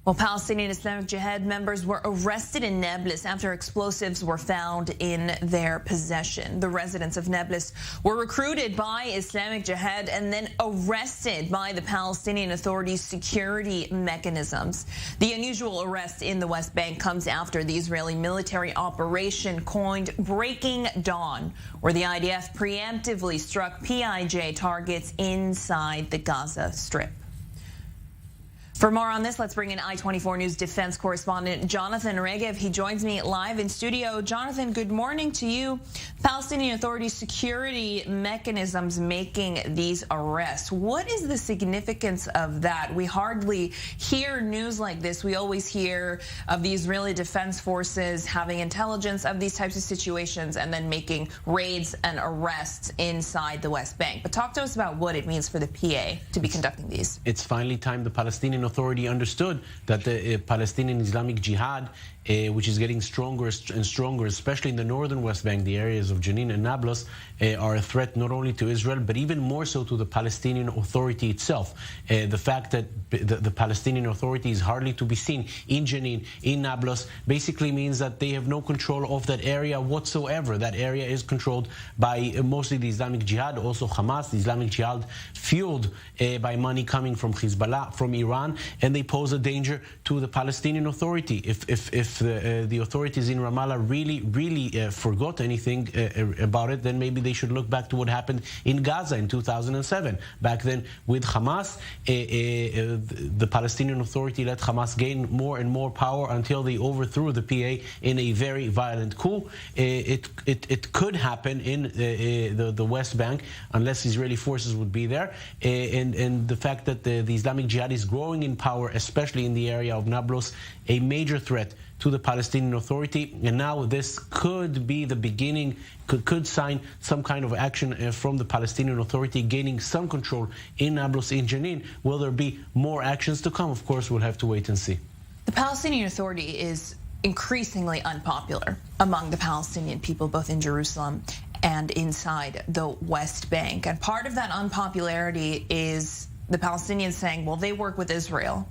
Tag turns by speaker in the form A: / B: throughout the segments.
A: Well, Palestinian Islamic Jihad members were arrested in Nablus after explosives were found in their possession. The residents of Nablus were recruited by Islamic Jihad and then arrested by the Palestinian Authority's security mechanisms. The unusual arrest in the West Bank comes after the Israeli military operation coined Breaking Dawn, where the IDF preemptively struck PIJ targets inside the Gaza Strip. For more on this, let's bring in I-24 News defense correspondent Jonathan Regev. He joins me live in studio. Jonathan, good morning to you. Palestinian Authority security mechanisms making these arrests. What is the significance of that? We hardly hear news like this. We always hear of the Israeli Defense Forces having intelligence of these types of situations and then making raids and arrests inside the West Bank. But talk to us about what it means for the PA to be conducting these.
B: It's finally time the Palestinian Authority understood that the Palestinian Islamic Jihad, which is getting stronger and stronger, especially in the northern West Bank, the areas of Jenin and Nablus, are a threat not only to Israel, but even more so to the Palestinian Authority itself. The fact that the Palestinian Authority is hardly to be seen in Jenin, in Nablus, basically means that they have no control of that area whatsoever. That area is controlled by mostly the Islamic Jihad, also Hamas, the Islamic Jihad, fueled by money coming from Hezbollah, from Iran, and they pose a danger to the Palestinian Authority. If the authorities in Ramallah really forgot anything about it, then maybe they should look back to what happened in Gaza in 2007. Back then, with Hamas, the Palestinian Authority let Hamas gain more and more power until they overthrew the PA in a very violent coup. It could happen in the West Bank unless Israeli forces would be there. And the fact that the Islamic Jihad is growing in power, especially in the area of Nablus, a major threat to the Palestinian Authority. And now this could be the beginning, could sign some kind of action from the Palestinian Authority gaining some control in Nablus, in Jenin. Will there be more actions to come? Of course, we'll have to wait and see.
A: The Palestinian Authority is increasingly unpopular among the Palestinian people, both in Jerusalem and inside the West Bank. And part of that unpopularity is the Palestinians saying, well, they work with Israel.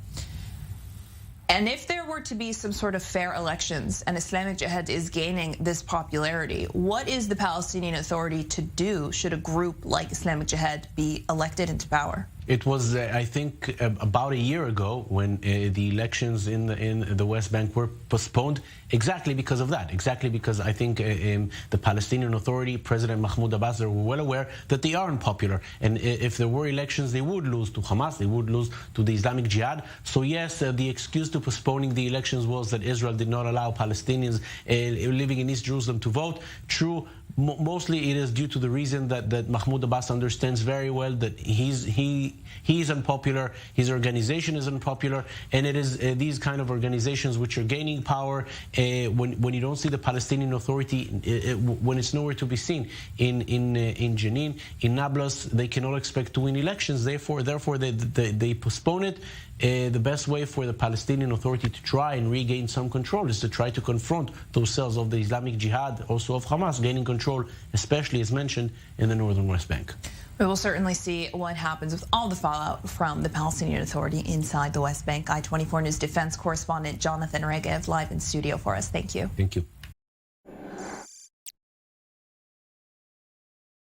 A: And if there were to be some sort of fair elections and Islamic Jihad is gaining this popularity, what is the Palestinian Authority to do should a group like Islamic Jihad be elected into power?
B: It was, I think, about a year ago when the elections in the West Bank were postponed, exactly because of that. Exactly because I think the Palestinian Authority, President Mahmoud Abbas, they were well aware that they are unpopular. And if there were elections, they would lose to Hamas, they would lose to the Islamic Jihad. So yes, the excuse to postponing the elections was that Israel did not allow Palestinians living in East Jerusalem to vote. True. Mostly it is due to the reason that Mahmoud Abbas understands very well that he is unpopular, his organization is unpopular, and it is these kind of organizations which are gaining power when you don't see the Palestinian Authority, when it's nowhere to be seen in Jenin, in Nablus, they cannot expect to win elections. Therefore they postpone it. The best way for the Palestinian Authority to try and regain some control is to try to confront those cells of the Islamic Jihad, also of Hamas, gaining control, especially as mentioned, in the northern West Bank.
A: We will certainly see what happens with all the fallout from the Palestinian Authority inside the West Bank. I-24 News defense correspondent Jonathan Regev live in studio for us. Thank you.
B: Thank you.